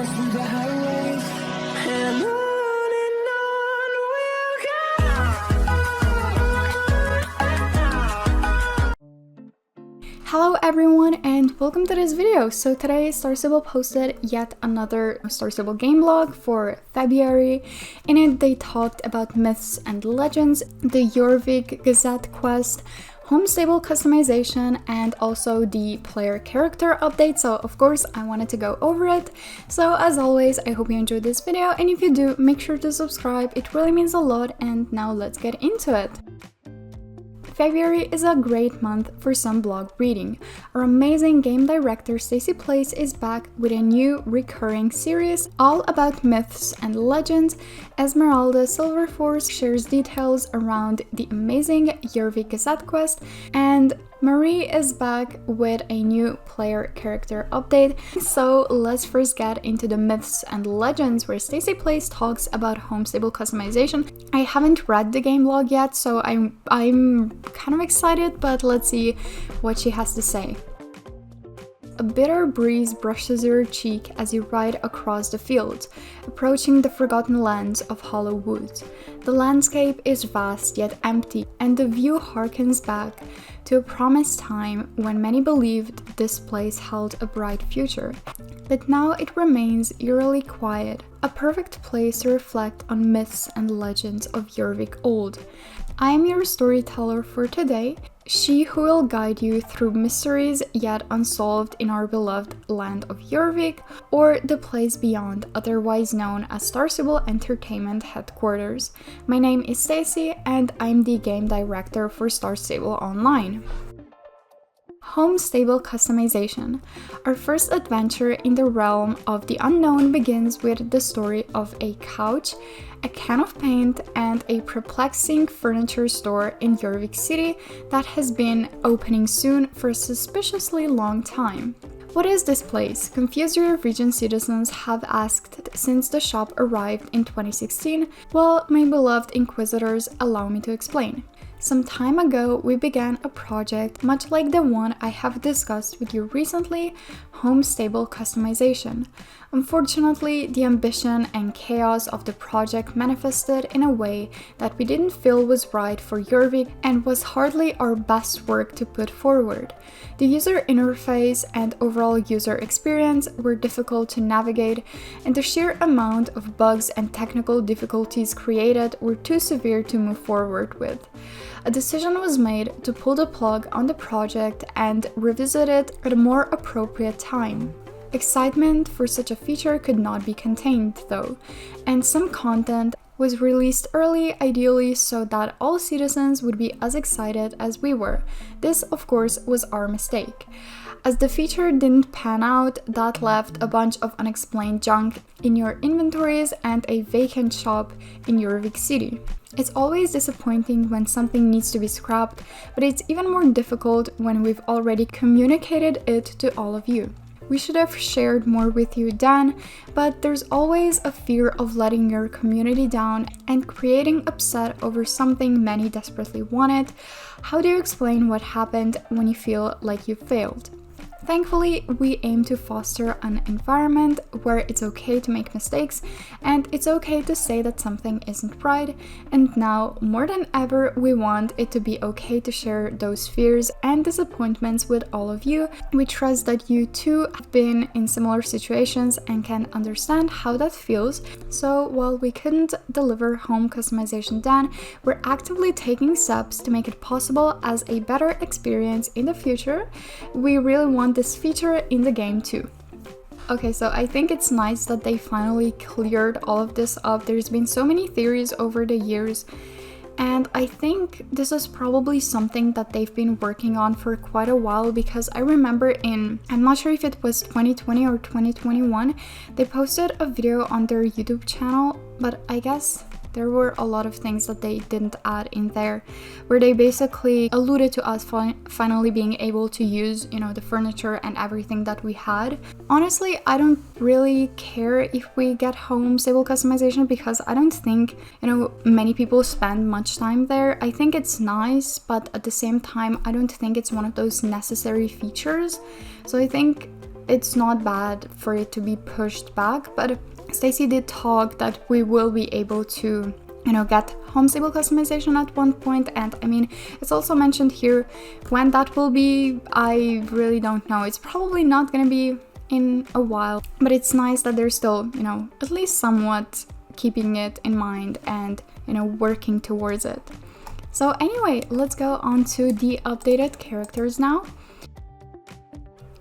roar through the highways, and on we'll go. Hello everyone and welcome to this video. So today Star Stable posted yet another Star Stable game blog for February. In it they talked about myths and legends, the Jorvik Gazette quest, home stable customization, and also the player character update. So of course I wanted to go over it. So as always, I hope you enjoyed this video, and if you do, make sure to subscribe. It really means a lot. And now let's get into it. February is a great month for some blog reading. Our amazing game director Stacey Place is back with a new recurring series all about myths and legends. Esmeralda Silverforce shares details around the amazing Jorvik Gazette quest, and Marie is back with a new player character update. So let's first get into the myths and legends, where Stacey Place talks about home stable customization. I haven't read the game log yet, so I'm kind of excited, but let's see what she has to say. A bitter breeze brushes your cheek as you ride across the fields, approaching the forgotten lands of Hollow Woods. The landscape is vast yet empty, and the view harkens back to a promised time when many believed this place held a bright future. But now it remains eerily quiet, a perfect place to reflect on myths and legends of Jorvik old. I am your storyteller for today, she who will guide you through mysteries yet unsolved in our beloved land of Jorvik, or the place beyond, otherwise known as Star Stable Entertainment headquarters. My name is Stacey, and I'm the game director for Star Stable Online. Home stable customization. Our first adventure in the realm of the unknown begins with the story of a couch, a can of paint, and a perplexing furniture store in Jorvik City that has been opening soon for a suspiciously long time. What is this place? Confused region citizens have asked since the shop arrived in 2016. Well, my beloved inquisitors, allow me to explain. Some time ago, we began a project much like the one I have discussed with you recently, home stable customization. Unfortunately, the ambition and chaos of the project manifested in a way that we didn't feel was right for Jorvik and was hardly our best work to put forward. The user interface and overall user experience were difficult to navigate, and the sheer amount of bugs and technical difficulties created were too severe to move forward with. A decision was made to pull the plug on the project and revisit it at a more appropriate time. Excitement for such a feature could not be contained, though, and some content was released early, ideally so that all citizens would be as excited as we were. This, of course, was our mistake. As the feature didn't pan out, that left a bunch of unexplained junk in your inventories and a vacant shop in Jorvik City. It's always disappointing when something needs to be scrapped, but it's even more difficult when we've already communicated it to all of you. We should have shared more with you then, but there's always a fear of letting your community down and creating upset over something many desperately wanted. How do you explain what happened when you feel like you failed? Thankfully, we aim to foster an environment where it's okay to make mistakes and it's okay to say that something isn't right, and now more than ever we want it to be okay to share those fears and disappointments with all of you. We trust that you too have been in similar situations and can understand how that feels. So while we couldn't deliver home customization then, we're actively taking steps to make it possible as a better experience in the future. We really want this feature in the game too. Okay, so I think it's nice that they finally cleared all of this up. There's been so many theories over the years, and I think this is probably something that they've been working on for quite a while, because I remember I'm not sure if it was 2020 or 2021, they posted a video on their YouTube channel, but I guess there were a lot of things that they didn't add in there, where they basically alluded to us finally being able to use, the furniture and everything that we had. Honestly, I don't really care if we get home stable customization, because I don't think, many people spend much time there. I think it's nice, but at the same time, I don't think it's one of those necessary features. So I think it's not bad for it to be pushed back, but Stacy did talk that we will be able to, you know, get home stable customization at one point. And I mean, it's also mentioned here when that will be. I really don't know. It's probably not gonna be in a while, but it's nice that they're still, you know, at least somewhat keeping it in mind and, you know, working towards it. So anyway, let's go on to the updated characters now.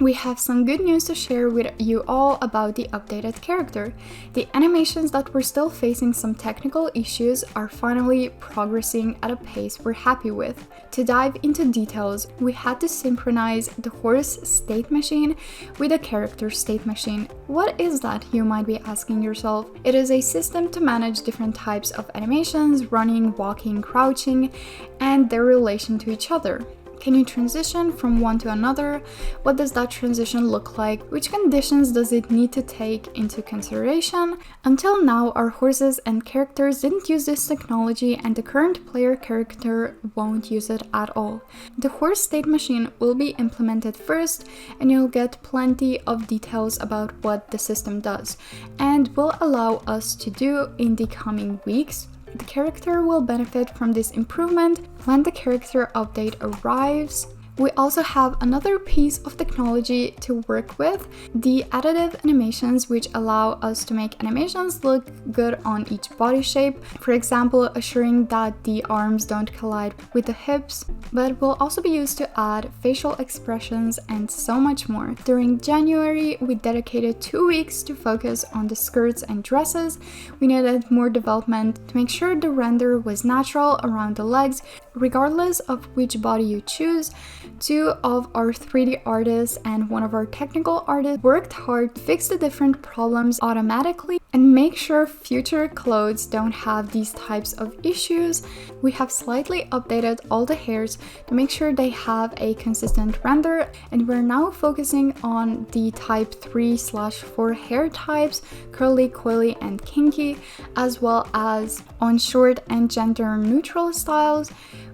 We have some good news to share with you all about the updated character. The animations that were still facing some technical issues are finally progressing at a pace we're happy with. To dive into details, we had to synchronize the horse state machine with the character state machine. What is that, you might be asking yourself? It is a system to manage different types of animations, running, walking, crouching, and their relation to each other. Can you transition from one to another? What does that transition look like? Which conditions does it need to take into consideration? Until now, our horses and characters didn't use this technology, and the current player character won't use it at all. The horse state machine will be implemented first, and you'll get plenty of details about what the system does and will allow us to do in the coming weeks. The character will benefit from this improvement when the character update arrives. We also have another piece of technology to work with, the additive animations, which allow us to make animations look good on each body shape. For example, assuring that the arms don't collide with the hips, but will also be used to add facial expressions and so much more. During January, we dedicated 2 weeks to focus on the skirts and dresses. We needed more development to make sure the render was natural around the legs, regardless of which body you choose. 2 of our 3D artists and 1 of our technical artists worked hard to fix the different problems automatically and make sure future clothes don't have these types of issues. We have slightly updated all the hairs to make sure they have a consistent render, and we're now focusing on the type 3/4 hair types, curly, coily, and kinky, as well as on short and gender neutral styles.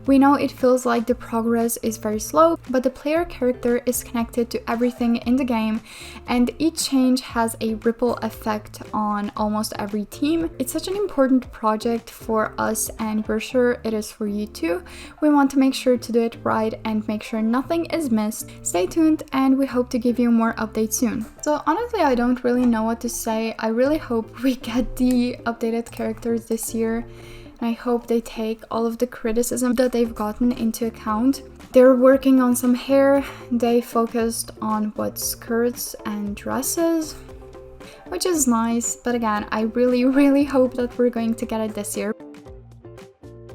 We know it feels like the progress is very slow, but the player character is connected to everything in the game, and each change has a ripple effect on almost every team. It's such an important project for us, and we're sure it is for you too. We want to make sure to do it right and make sure nothing is missed. Stay tuned, and we hope to give you more updates soon. So honestly, I don't really know what to say. I really hope we get the updated characters this year. I hope they take all of the criticism that they've gotten into account. They're working on some hair, they focused on what skirts and dresses, which is nice, but again, I really hope that we're going to get it this year.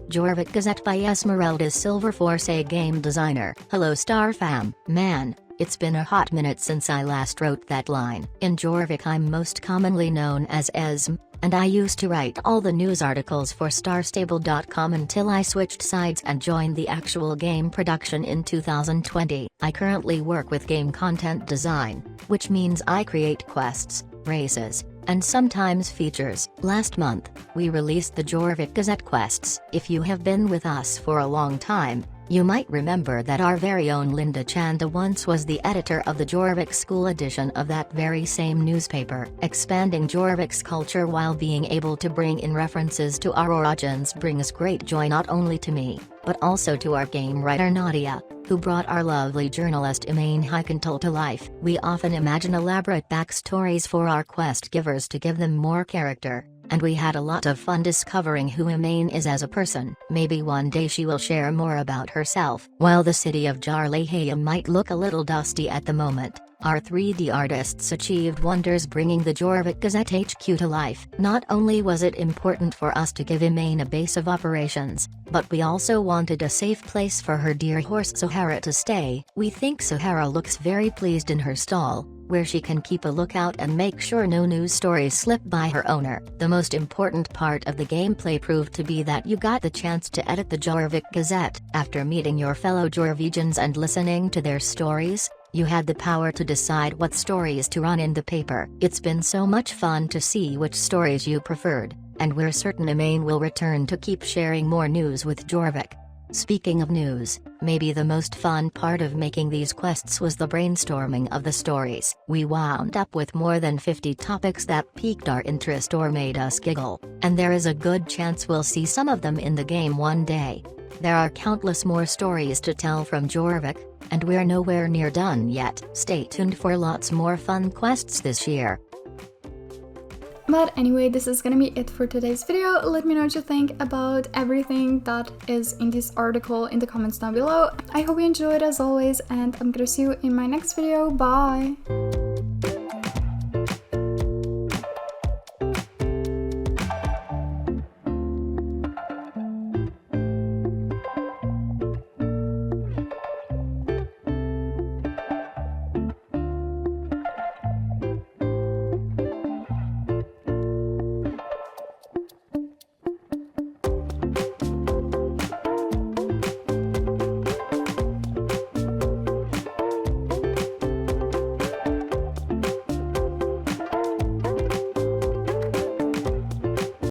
Jorvik Gazette by Esmeralda Silverforce, a game designer. Hello Star fam, man. It's been a hot minute since I last wrote that line. In Jorvik I'm most commonly known as Esm, and I used to write all the news articles for StarStable.com until I switched sides and joined the actual game production in 2020. I currently work with game content design, which means I create quests, races, and sometimes features. Last month, we released the Jorvik Gazette quests. If you have been with us for a long time, you might remember that our very own Linda Chanda once was the editor of the Jorvik School edition of that very same newspaper. Expanding Jorvik's culture while being able to bring in references to our origins brings great joy not only to me, but also to our game writer Nadia, who brought our lovely journalist Emaine Heikental to life. We often imagine elaborate backstories for our quest givers to give them more character, and we had a lot of fun discovering who Emaine is as a person. Maybe one day she will share more about herself. While the city of Jarlaheim might look a little dusty at the moment, our 3D artists achieved wonders bringing the Jorvik Gazette HQ to life. Not only was it important for us to give Emaine a base of operations, but we also wanted a safe place for her dear horse Sahara to stay. We think Sahara looks very pleased in her stall, where she can keep a lookout and make sure no news stories slip by her owner. The most important part of the gameplay proved to be that you got the chance to edit the Jorvik Gazette. After meeting your fellow Jorvigians and listening to their stories, you had the power to decide what stories to run in the paper. It's been so much fun to see which stories you preferred, and we're certain Emaine will return to keep sharing more news with Jorvik. Speaking of news, maybe the most fun part of making these quests was the brainstorming of the stories. We wound up with more than 50 topics that piqued our interest or made us giggle, and there is a good chance we'll see some of them in the game one day. There are countless more stories to tell from Jorvik, and we're nowhere near done yet. Stay tuned for lots more fun quests this year. But anyway, this is gonna be it for today's video. Let me know what you think about everything that is in this article in the comments down below. I hope you enjoyed as always, and I'm gonna see you in my next video. Bye!